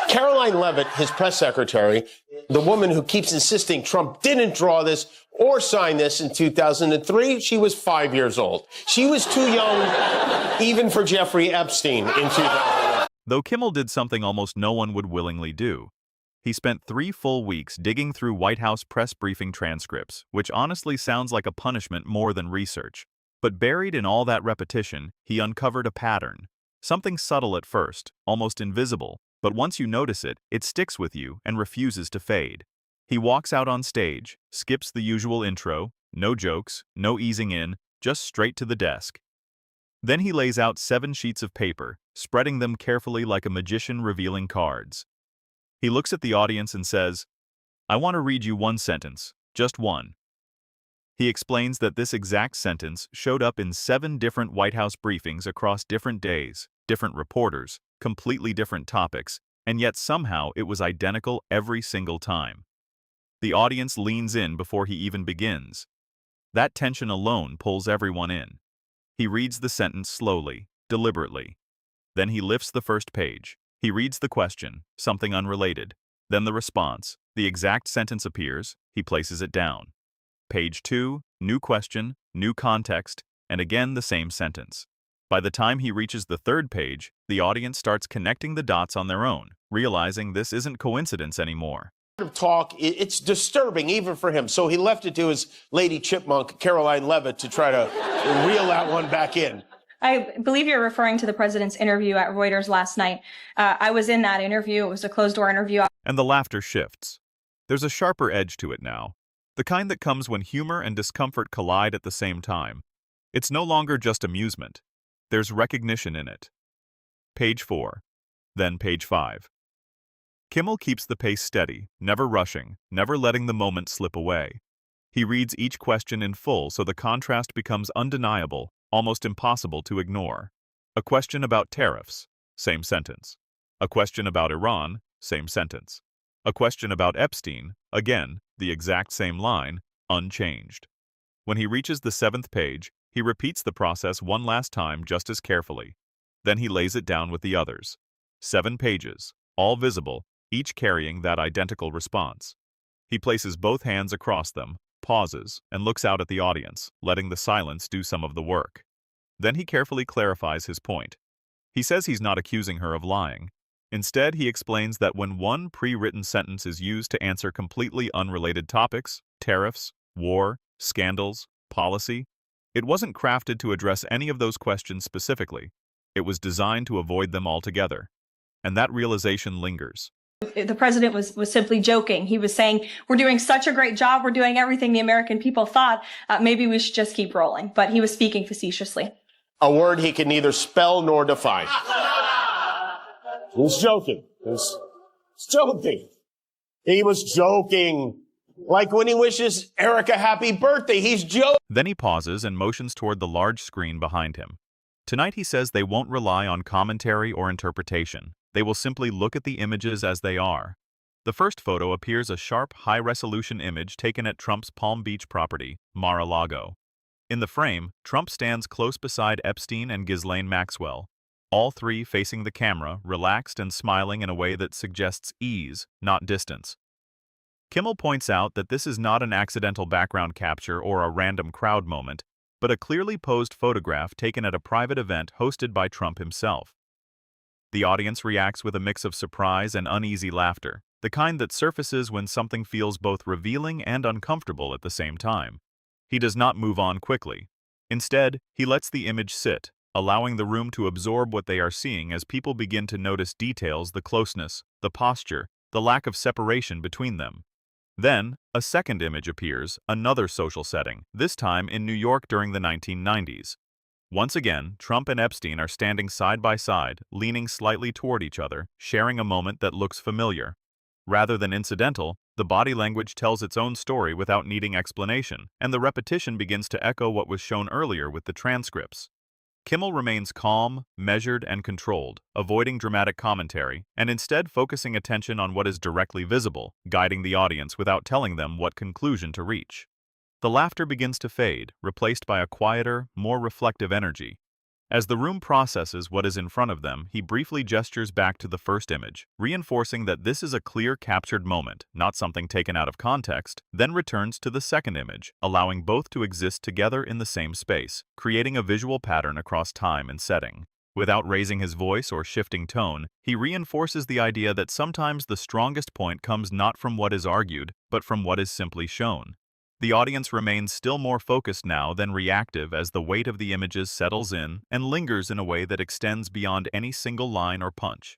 Karoline Leavitt, his press secretary, the woman who keeps insisting Trump didn't draw this or sign this in 2003, she was 5 years old. She was too young even for Jeffrey Epstein in 2000. Though Kimmel did something almost no one would willingly do. He spent 3 full weeks digging through White House press briefing transcripts, which honestly sounds like a punishment more than research. But buried in all that repetition, he uncovered a pattern. Something subtle at first, almost invisible, but once you notice it, it sticks with you and refuses to fade. He walks out on stage, skips the usual intro, no jokes, no easing in, just straight to the desk. Then he lays out 7 sheets of paper, spreading them carefully like a magician revealing cards. He looks at the audience and says, "I want to read you one sentence, just one." He explains that this exact sentence showed up in 7 different White House briefings across different days, different reporters, completely different topics, and yet somehow it was identical every single time. The audience leans in before he even begins. That tension alone pulls everyone in. He reads the sentence slowly, deliberately. Then he lifts the first page. He reads the question, something unrelated. Then the response. The exact sentence appears. He places it down. Page 2, new question, new context, and again the same sentence. By the time he reaches the 3rd page, the audience starts connecting the dots on their own, realizing this isn't coincidence anymore. Talk, it's disturbing even for him. So he left it to his lady chipmunk, Karoline Leavitt, to try to reel that one back in. I believe you're referring to the president's interview at Reuters last night. I was in that interview. It was a closed-door interview. And the laughter shifts. There's a sharper edge to it now, the kind that comes when humor and discomfort collide at the same time. It's no longer just amusement. There's recognition in it. Page 4. Then page 5. Kimmel keeps the pace steady, never rushing, never letting the moment slip away. He reads each question in full so the contrast becomes undeniable, almost impossible to ignore. A question about tariffs, same sentence. A question about Iran, same sentence. A question about Epstein, again, the exact same line, unchanged. When he reaches the 7th page, he repeats the process one last time just as carefully. Then he lays it down with the others. 7 pages, all visible, each carrying that identical response. He places both hands across them, pauses, and looks out at the audience, letting the silence do some of the work. Then he carefully clarifies his point. He says he's not accusing her of lying. Instead, he explains that when one pre-written sentence is used to answer completely unrelated topics, tariffs, war, scandals, policy, it wasn't crafted to address any of those questions specifically. It was designed to avoid them altogether. And that realization lingers. The president was simply joking. He was saying, we're doing such a great job. We're doing everything the American people thought. Maybe we should just keep rolling. But he was speaking facetiously. A word he can neither spell nor define. He was joking. He was joking. He was joking. Like when he wishes Eric a happy birthday, he's joking. Then he pauses and motions toward the large screen behind him. Tonight he says they won't rely on commentary or interpretation. They will simply look at the images as they are. The first photo appears a sharp, high-resolution image taken at Trump's Palm Beach property, Mar-a-Lago. In the frame, Trump stands close beside Epstein and Ghislaine Maxwell, all 3 facing the camera, relaxed and smiling in a way that suggests ease, not distance. Kimmel points out that this is not an accidental background capture or a random crowd moment, but a clearly posed photograph taken at a private event hosted by Trump himself. The audience reacts with a mix of surprise and uneasy laughter, the kind that surfaces when something feels both revealing and uncomfortable at the same time. He does not move on quickly. Instead, he lets the image sit, allowing the room to absorb what they are seeing as people begin to notice details, the closeness, the posture, the lack of separation between them. Then, a second image appears, another social setting, this time in New York during the 1990s. Once again, Trump and Epstein are standing side by side, leaning slightly toward each other, sharing a moment that looks familiar. Rather than incidental, the body language tells its own story without needing explanation, and the repetition begins to echo what was shown earlier with the transcripts. Kimmel remains calm, measured, and controlled, avoiding dramatic commentary, and instead focusing attention on what is directly visible, guiding the audience without telling them what conclusion to reach. The laughter begins to fade, replaced by a quieter, more reflective energy. As the room processes what is in front of them, he briefly gestures back to the first image, reinforcing that this is a clear captured moment, not something taken out of context, then returns to the second image, allowing both to exist together in the same space, creating a visual pattern across time and setting. Without raising his voice or shifting tone, he reinforces the idea that sometimes the strongest point comes not from what is argued, but from what is simply shown. The audience remains still more focused now than reactive as the weight of the images settles in and lingers in a way that extends beyond any single line or punch.